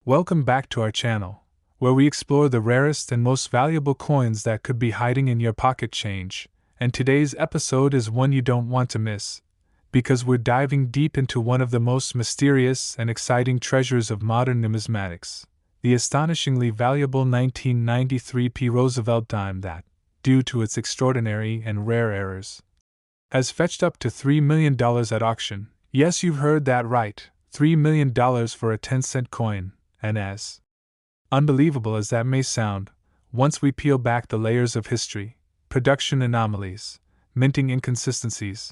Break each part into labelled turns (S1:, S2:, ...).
S1: Welcome back to our channel, where we explore the rarest and most valuable coins that could be hiding in your pocket change, and today's episode is one you don't want to miss, because we're diving deep into one of the most mysterious and exciting treasures of modern numismatics, the astonishingly valuable 1993 Roosevelt Dime that, due to its extraordinary and rare errors, has fetched up to $3 million at auction. Yes, you've heard that right, $3 million for a 10-cent coin. And as unbelievable as that may sound, once we peel back the layers of history, production anomalies, minting inconsistencies,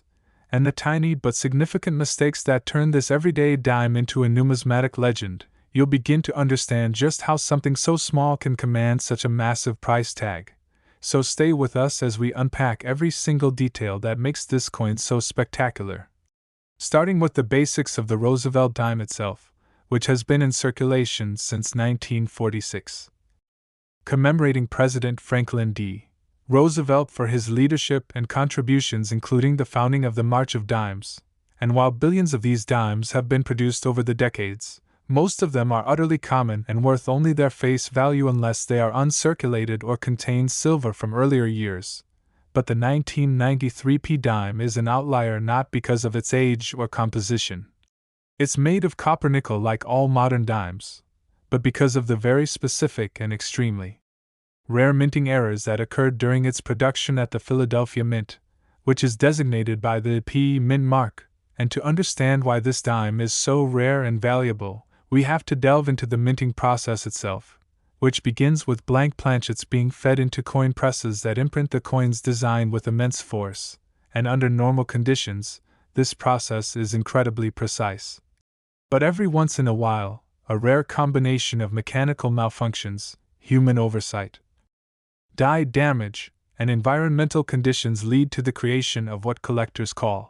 S1: and the tiny but significant mistakes that turn this everyday dime into a numismatic legend, you'll begin to understand just how something so small can command such a massive price tag. So stay with us as we unpack every single detail that makes this coin so spectacular. Starting with the basics of the Roosevelt dime itself, which has been in circulation since 1946. Commemorating President Franklin D. Roosevelt for his leadership and contributions, including the founding of the March of Dimes, and while billions of these dimes have been produced over the decades, most of them are utterly common and worth only their face value unless they are uncirculated or contain silver from earlier years. But the 1993 dime is an outlier not because of its age or composition. It's made of copper nickel like all modern dimes, but because of the very specific and extremely rare minting errors that occurred during its production at the Philadelphia Mint, which is designated by the P Mint mark. And to understand why this dime is so rare and valuable, we have to delve into the minting process itself, which begins with blank planchets being fed into coin presses that imprint the coin's design with immense force, and under normal conditions, this process is incredibly precise. But every once in a while, a rare combination of mechanical malfunctions, human oversight, die damage, and environmental conditions lead to the creation of what collectors call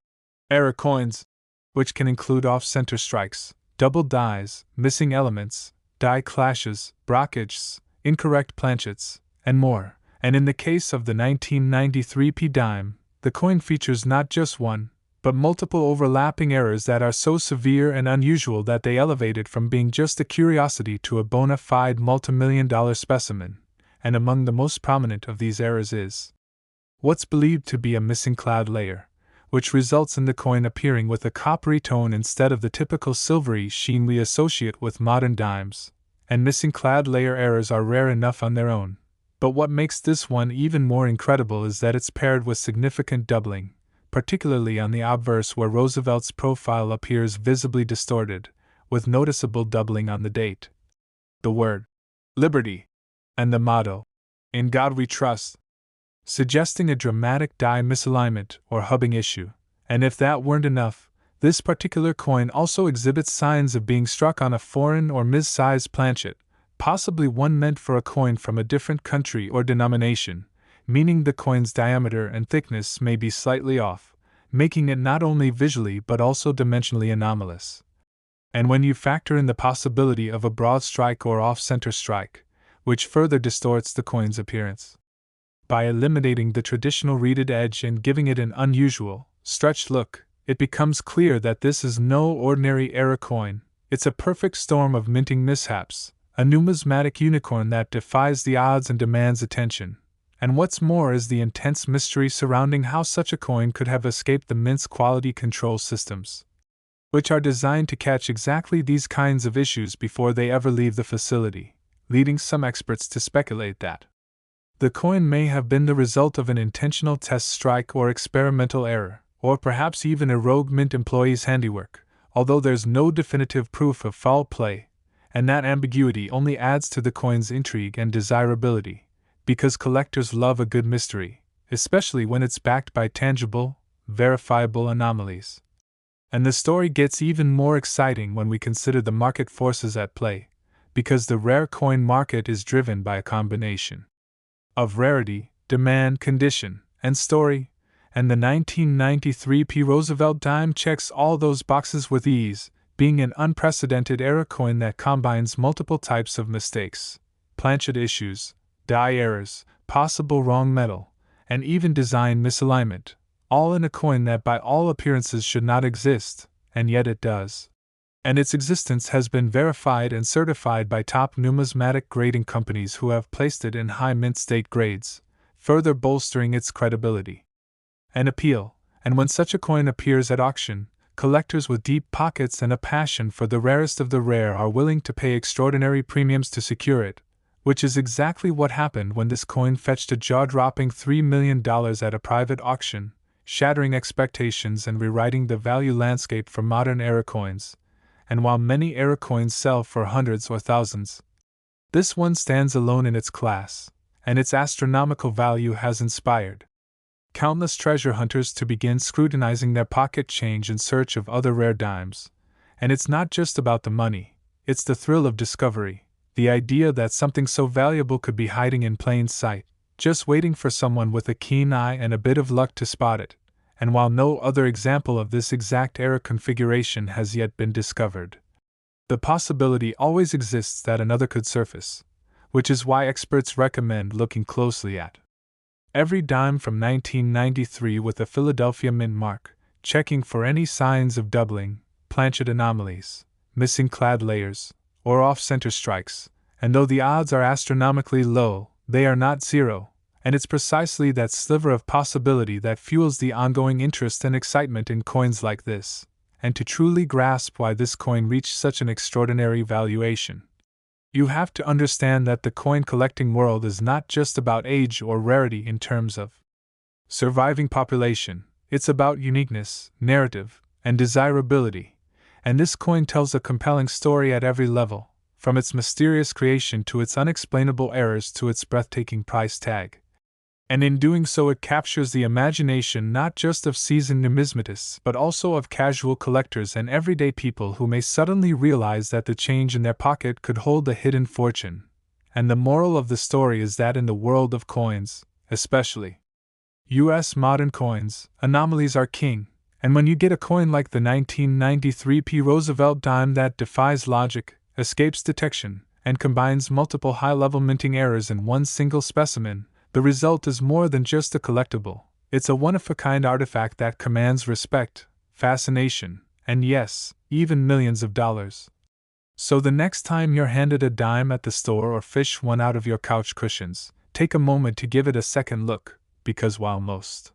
S1: error coins, which can include off-center strikes, double dies, missing elements, die clashes, brockages, incorrect planchets, and more. And in the case of the 1993 dime, the coin features not just one, but multiple overlapping errors that are so severe and unusual that they elevate it from being just a curiosity to a bona fide multimillion-dollar specimen. And among the most prominent of these errors is what's believed to be a missing cloud layer, which results in the coin appearing with a coppery tone instead of the typical silvery sheen we associate with modern dimes. And missing cloud layer errors are rare enough on their own. But what makes this one even more incredible is that it's paired with significant doubling, particularly on the obverse where Roosevelt's profile appears visibly distorted, with noticeable doubling on the date, the word Liberty, and the motto, In God We Trust, suggesting a dramatic die misalignment or hubbing issue. And if that weren't enough, this particular coin also exhibits signs of being struck on a foreign or mis-sized planchet, possibly one meant for a coin from a different country or denomination, meaning the coin's diameter and thickness may be slightly off, making it not only visually but also dimensionally anomalous. And when you factor in the possibility of a broad strike or off-center strike, which further distorts the coin's appearance, by eliminating the traditional reeded edge and giving it an unusual, stretched look, it becomes clear that this is no ordinary error coin. It's a perfect storm of minting mishaps, a numismatic unicorn that defies the odds and demands attention. And what's more is the intense mystery surrounding how such a coin could have escaped the Mint's quality control systems, which are designed to catch exactly these kinds of issues before they ever leave the facility, leading some experts to speculate that the coin may have been the result of an intentional test strike or experimental error, or perhaps even a rogue Mint employee's handiwork, although there's no definitive proof of foul play, and that ambiguity only adds to the coin's intrigue and desirability, because collectors love a good mystery, especially when it's backed by tangible, verifiable anomalies. And the story gets even more exciting when we consider the market forces at play, because the rare coin market is driven by a combination of rarity, demand, condition, and story, and the 1993 Roosevelt Dime checks all those boxes with ease, being an unprecedented error coin that combines multiple types of mistakes, planchet issues, die errors, possible wrong metal, and even design misalignment, all in a coin that by all appearances should not exist, and yet it does. And its existence has been verified and certified by top numismatic grading companies who have placed it in high mint state grades, further bolstering its credibility and appeal. And when such a coin appears at auction, collectors with deep pockets and a passion for the rarest of the rare are willing to pay extraordinary premiums to secure it, which is exactly what happened when this coin fetched a jaw-dropping $3 million at a private auction, shattering expectations and rewriting the value landscape for modern era coins. And while many era coins sell for hundreds or thousands, this one stands alone in its class, and its astronomical value has inspired countless treasure hunters to begin scrutinizing their pocket change in search of other rare dimes. And it's not just about the money, it's the thrill of discovery, the idea that something so valuable could be hiding in plain sight, just waiting for someone with a keen eye and a bit of luck to spot it. And while no other example of this exact era configuration has yet been discovered, the possibility always exists that another could surface, which is why experts recommend looking closely at every dime from 1993 with a Philadelphia mint mark, checking for any signs of doubling, planchet anomalies, missing clad layers, or off-center strikes. And though the odds are astronomically low, they are not zero, and it's precisely that sliver of possibility that fuels the ongoing interest and excitement in coins like this. And to truly grasp why this coin reached such an extraordinary valuation, you have to understand that the coin collecting world is not just about age or rarity in terms of surviving population, it's about uniqueness, narrative, and desirability. And this coin tells a compelling story at every level, from its mysterious creation to its unexplainable errors to its breathtaking price tag. And in doing so, it captures the imagination not just of seasoned numismatists but also of casual collectors and everyday people who may suddenly realize that the change in their pocket could hold a hidden fortune. And the moral of the story is that in the world of coins, especially U.S. modern coins, anomalies are king. And when you get a coin like the 1993 Roosevelt Dime that defies logic, escapes detection, and combines multiple high-level minting errors in one single specimen, the result is more than just a collectible. It's a one-of-a-kind artifact that commands respect, fascination, and yes, even millions of dollars. So the next time you're handed a dime at the store or fish one out of your couch cushions, take a moment to give it a second look, because while most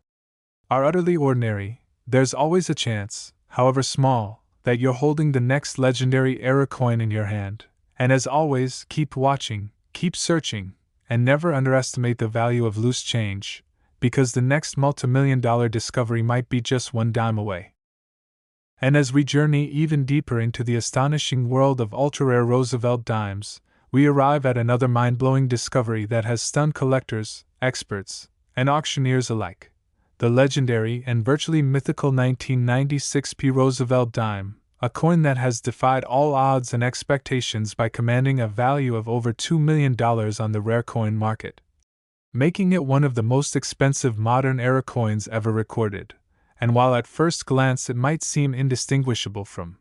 S1: are utterly ordinary, there's always a chance, however small, that you're holding the next legendary era coin in your hand. And as always, keep watching, keep searching, and never underestimate the value of loose change, because the next multimillion-dollar discovery might be just one dime away. And as we journey even deeper into the astonishing world of ultra-rare Roosevelt dimes, we arrive at another mind-blowing discovery that has stunned collectors, experts, and auctioneers alike: the legendary and virtually mythical 1996 Roosevelt Dime, a coin that has defied all odds and expectations by commanding a value of over $2 million on the rare coin market, making it one of the most expensive modern-era coins ever recorded. And while at first glance it might seem indistinguishable from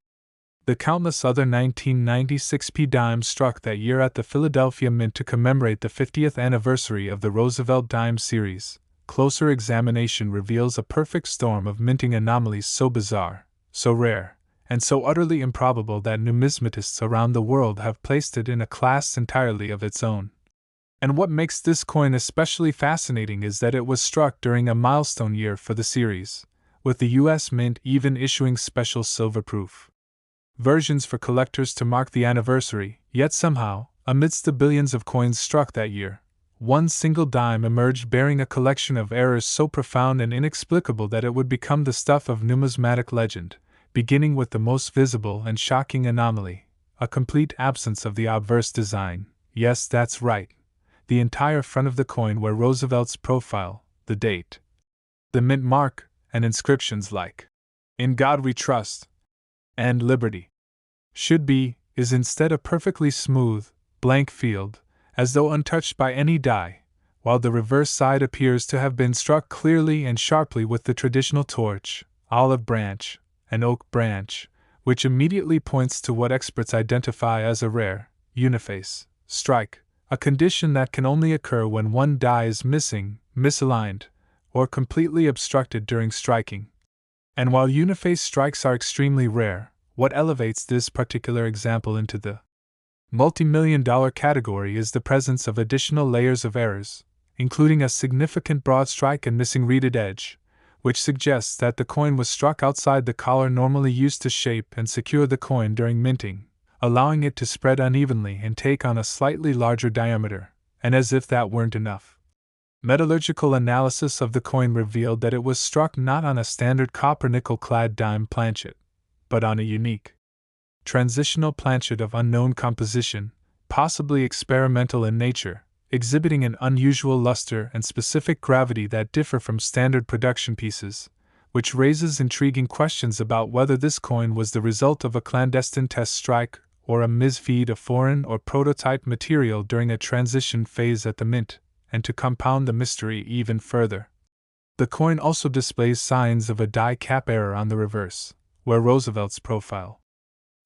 S1: the countless other 1996 dimes struck that year at the Philadelphia Mint to commemorate the 50th anniversary of the Roosevelt Dime series, closer examination reveals a perfect storm of minting anomalies so bizarre, so rare, and so utterly improbable that numismatists around the world have placed it in a class entirely of its own. And what makes this coin especially fascinating is that it was struck during a milestone year for the series, with the U.S. Mint even issuing special silver-proof versions for collectors to mark the anniversary. Yet somehow, amidst the billions of coins struck that year, one single dime emerged bearing a collection of errors so profound and inexplicable that it would become the stuff of numismatic legend, beginning with the most visible and shocking anomaly: a complete absence of the obverse design. Yes, that's right. The entire front of the coin where Roosevelt's profile, the date, the mint mark, and inscriptions like "In God We Trust" and "Liberty" should be, is instead a perfectly smooth, blank field, as though untouched by any dye, while the reverse side appears to have been struck clearly and sharply with the traditional torch, olive branch, and oak branch, which immediately points to what experts identify as a rare, uniface strike, a condition that can only occur when one die is missing, misaligned, or completely obstructed during striking. And while uniface strikes are extremely rare, What elevates this particular example into the multi-million-dollar category is the presence of additional layers of errors, including a significant broad strike and missing reeded edge, which suggests that the coin was struck outside the collar normally used to shape and secure the coin during minting, allowing it to spread unevenly and take on a slightly larger diameter. And as if that weren't enough, metallurgical analysis of the coin revealed that it was struck not on a standard copper-nickel-clad dime planchet, but on a unique transitional planchet of unknown composition, possibly experimental in nature, exhibiting an unusual luster and specific gravity that differ from standard production pieces, which raises intriguing questions about whether this coin was the result of a clandestine test strike or a misfeed of foreign or prototype material during a transition phase at the mint. And to compound the mystery even further, the coin also displays signs of a die cap error on the reverse, where Roosevelt's profile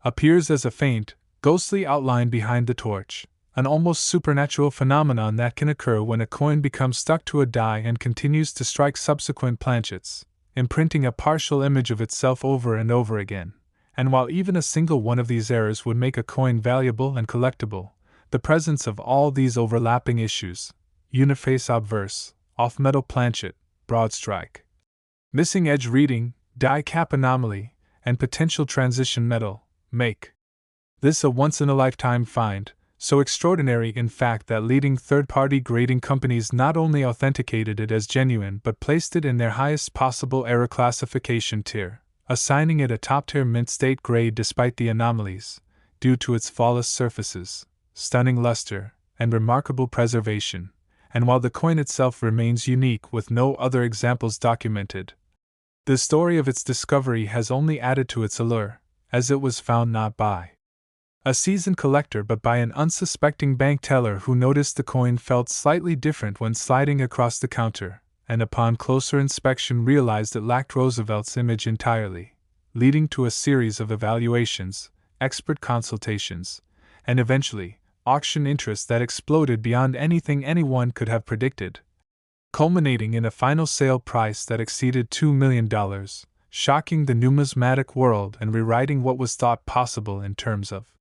S1: appears as a faint, ghostly outline behind the torch, an almost supernatural phenomenon that can occur when a coin becomes stuck to a die and continues to strike subsequent planchets, imprinting a partial image of itself over and over again. And while even a single one of these errors would make a coin valuable and collectible, the presence of all these overlapping issues, uniface obverse, off-metal planchet, broad strike, missing edge reading, die cap anomaly, and potential transition metal, make this a once-in-a-lifetime find, so extraordinary in fact that leading third-party grading companies not only authenticated it as genuine but placed it in their highest possible error classification tier, assigning it a top-tier mint state grade despite the anomalies, due to its flawless surfaces, stunning luster, and remarkable preservation. And while the coin itself remains unique with no other examples documented, the story of its discovery has only added to its allure, as it was found not by a seasoned collector but by an unsuspecting bank teller who noticed the coin felt slightly different when sliding across the counter, and upon closer inspection realized it lacked Roosevelt's image entirely, leading to a series of evaluations, expert consultations, and eventually, auction interest that exploded beyond anything anyone could have predicted, culminating in a final sale price that exceeded $2 million, shocking the numismatic world and rewriting what was thought possible in terms of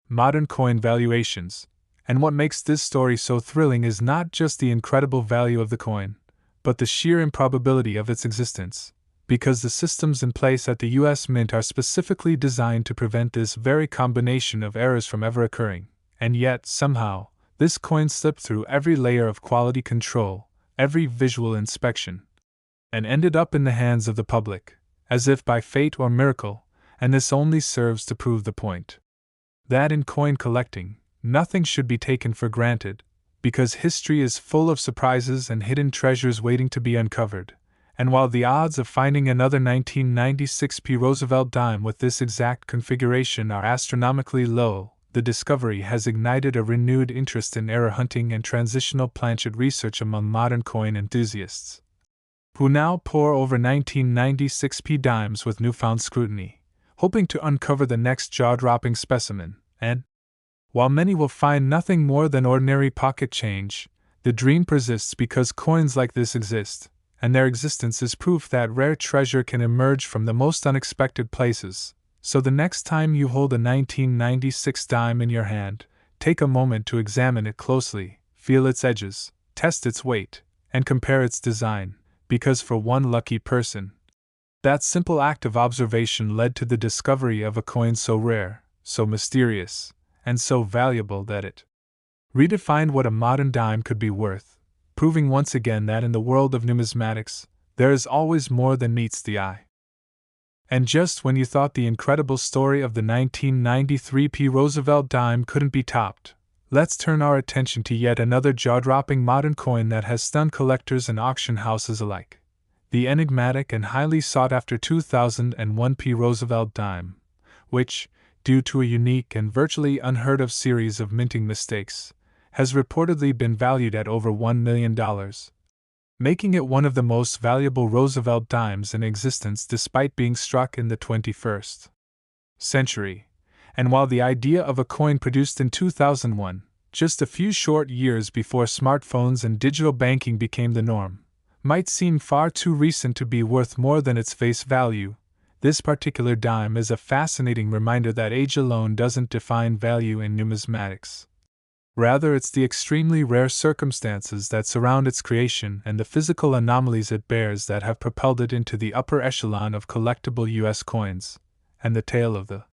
S1: modern coin valuations. And what makes this story so thrilling is not just the incredible value of the coin, but the sheer improbability of its existence, because the systems in place at the U.S. Mint are specifically designed to prevent this very combination of errors from ever occurring. And yet, somehow, this coin slipped through every layer of quality control, every visual inspection, and ended up in the hands of the public, as if by fate or miracle, and this only serves to prove the point that in coin collecting, nothing should be taken for granted, because history is full of surprises and hidden treasures waiting to be uncovered. And while the odds of finding another 1996 P. Roosevelt Dime with this exact configuration are astronomically low, the discovery has ignited a renewed interest in error hunting and transitional planchet research among modern coin enthusiasts, who now pore over 1996 P dimes with newfound scrutiny, hoping to uncover the next jaw-dropping specimen. And while many will find nothing more than ordinary pocket change, the dream persists because coins like this exist, and their existence is proof that rare treasure can emerge from the most unexpected places. So the next time you hold a 1996 dime in your hand, take a moment to examine it closely, feel its edges, test its weight, and compare its design, because for one lucky person, that simple act of observation led to the discovery of a coin so rare, so mysterious, and so valuable that it redefined what a modern dime could be worth, proving once again that in the world of numismatics, there is always more than meets the eye. And just when you thought the incredible story of the 1993 P. Roosevelt Dime couldn't be topped, let's turn our attention to yet another jaw-dropping modern coin that has stunned collectors and auction houses alike: the enigmatic and highly sought-after 2001 P. Roosevelt Dime, which, due to a unique and virtually unheard-of series of minting mistakes, has reportedly been valued at over $1 million. Making it one of the most valuable Roosevelt dimes in existence despite being struck in the 21st century. And while the idea of a coin produced in 2001, just a few short years before smartphones and digital banking became the norm, might seem far too recent to be worth more than its face value, This particular dime is a fascinating reminder that age alone doesn't define value in numismatics. Rather, it's the extremely rare circumstances that surround its creation and the physical anomalies it bears that have propelled it into the upper echelon of collectible U.S. coins. And the tale of the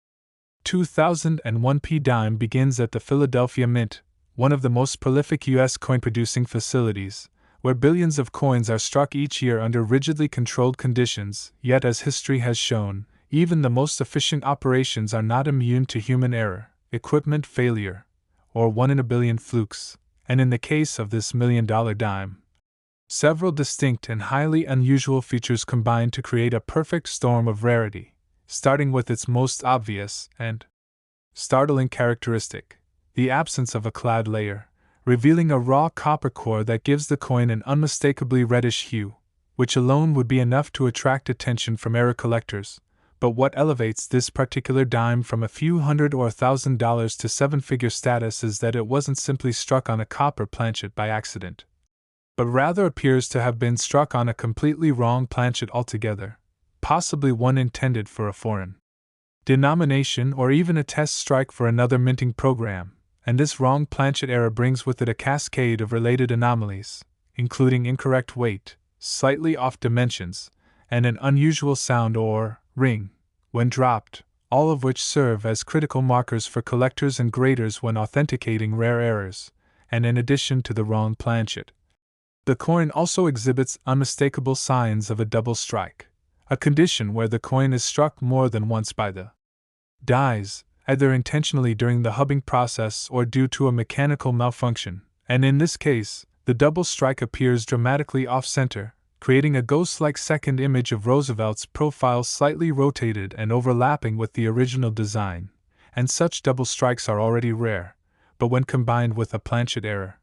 S1: 2001 P dime begins at the Philadelphia Mint, one of the most prolific U.S. coin-producing facilities, where billions of coins are struck each year under rigidly controlled conditions. Yet, as history has shown, even the most efficient operations are not immune to human error, equipment failure, or 1 in a billion flukes, and in the case of this $1 million dime, several distinct and highly unusual features combine to create a perfect storm of rarity, starting with its most obvious and startling characteristic, the absence of a clad layer, revealing a raw copper core that gives the coin an unmistakably reddish hue, which alone would be enough to attract attention from error collectors. But what elevates this particular dime from a few hundred or $1,000 to seven-figure status is that it wasn't simply struck on a copper planchet by accident, but rather appears to have been struck on a completely wrong planchet altogether, possibly one intended for a foreign denomination or even a test strike for another minting program, and this wrong planchet error brings with it a cascade of related anomalies, including incorrect weight, slightly off dimensions, and an unusual sound or ring when dropped, all of which serve as critical markers for collectors and graders when authenticating rare errors. And in addition to the wrong planchet, the coin also exhibits unmistakable signs of a double strike, a condition where the coin is struck more than once by the dies, either intentionally during the hubbing process or due to a mechanical malfunction, and in this case, the double strike appears dramatically off-center, creating a ghost-like second image of Roosevelt's profile slightly rotated and overlapping with the original design, and such double strikes are already rare, but when combined with a planchet error,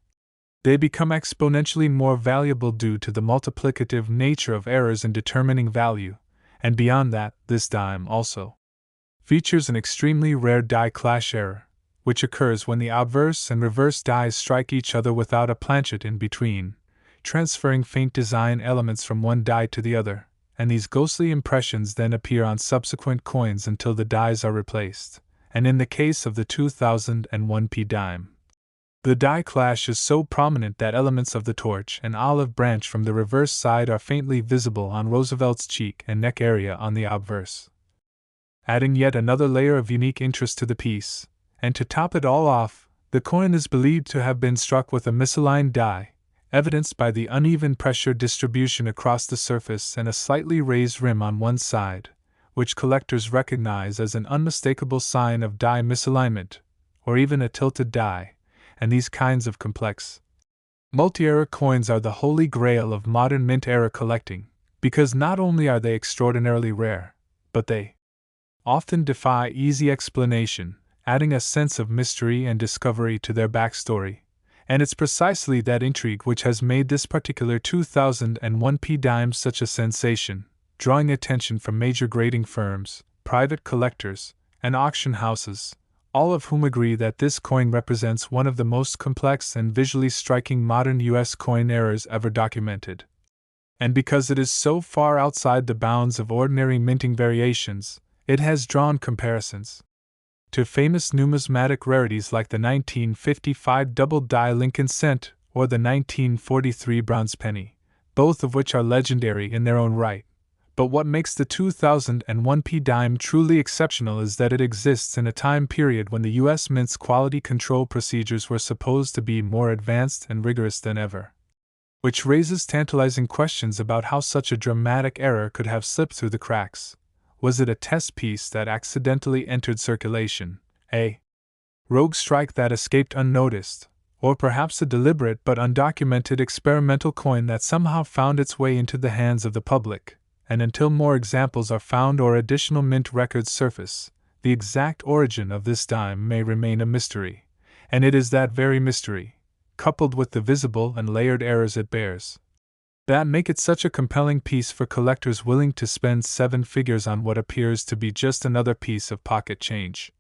S1: they become exponentially more valuable due to the multiplicative nature of errors in determining value, and beyond that, this dime also features an extremely rare die clash error, which occurs when the obverse and reverse dies strike each other without a planchet in between, transferring faint design elements from one die to the other, and these ghostly impressions then appear on subsequent coins until the dies are replaced, and in the case of the 2001 P dime, the die clash is so prominent that elements of the torch and olive branch from the reverse side are faintly visible on Roosevelt's cheek and neck area on the obverse, adding yet another layer of unique interest to the piece. And to top it all off, the coin is believed to have been struck with a misaligned die, evidenced by the uneven pressure distribution across the surface and a slightly raised rim on one side, which collectors recognize as an unmistakable sign of die misalignment, or even a tilted die. And these kinds of complex, multi-error coins are the holy grail of modern mint error collecting, because not only are they extraordinarily rare, but they often defy easy explanation, adding a sense of mystery and discovery to their backstory. And it's precisely that intrigue which has made this particular 2001 P dime such a sensation, drawing attention from major grading firms, private collectors, and auction houses, all of whom agree that this coin represents one of the most complex and visually striking modern U.S. coin errors ever documented. And because it is so far outside the bounds of ordinary minting variations, it has drawn comparisons to famous numismatic rarities like the 1955 double-die Lincoln cent or the 1943 bronze penny, both of which are legendary in their own right. But what makes the 2001 P dime truly exceptional is that it exists in a time period when the U.S. Mint's quality control procedures were supposed to be more advanced and rigorous than ever, which raises tantalizing questions about how such a dramatic error could have slipped through the cracks. Was it a test piece that accidentally entered circulation, a rogue strike that escaped unnoticed, or perhaps a deliberate but undocumented experimental coin that somehow found its way into the hands of the public? And until more examples are found or additional mint records surface, the exact origin of this dime may remain a mystery, and it is that very mystery, coupled with the visible and layered errors it bears, that make it such a compelling piece for collectors willing to spend seven figures on what appears to be just another piece of pocket change.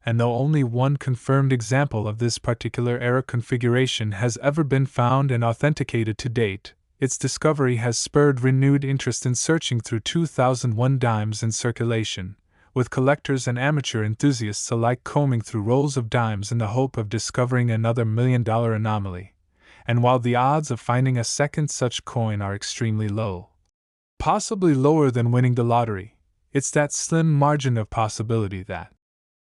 S1: And though only one confirmed example of this particular error configuration has ever been found and authenticated to date, its discovery has spurred renewed interest in searching through 2001 dimes in circulation, with collectors and amateur enthusiasts alike combing through rolls of dimes in the hope of discovering another $1 million anomaly. And while the odds of finding a second such coin are extremely low, possibly lower than winning the lottery, it's that slim margin of possibility that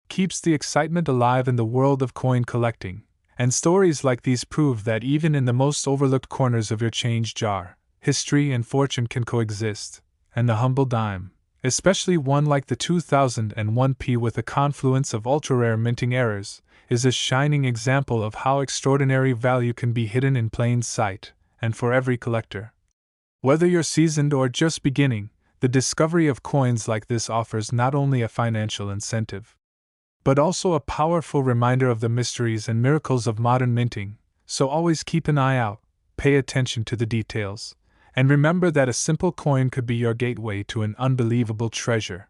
S1: keeps the excitement alive in the world of coin collecting, and stories like these prove that even in the most overlooked corners of your change jar, history and fortune can coexist, and the humble dime, especially one like the 2001p with a confluence of ultra-rare minting errors, is a shining example of how extraordinary value can be hidden in plain sight, and for every collector. Whether you're seasoned or just beginning, the discovery of coins like this offers not only a financial incentive, but also a powerful reminder of the mysteries and miracles of modern minting, so always keep an eye out, pay attention to the details, and remember that a simple coin could be your gateway to an unbelievable treasure.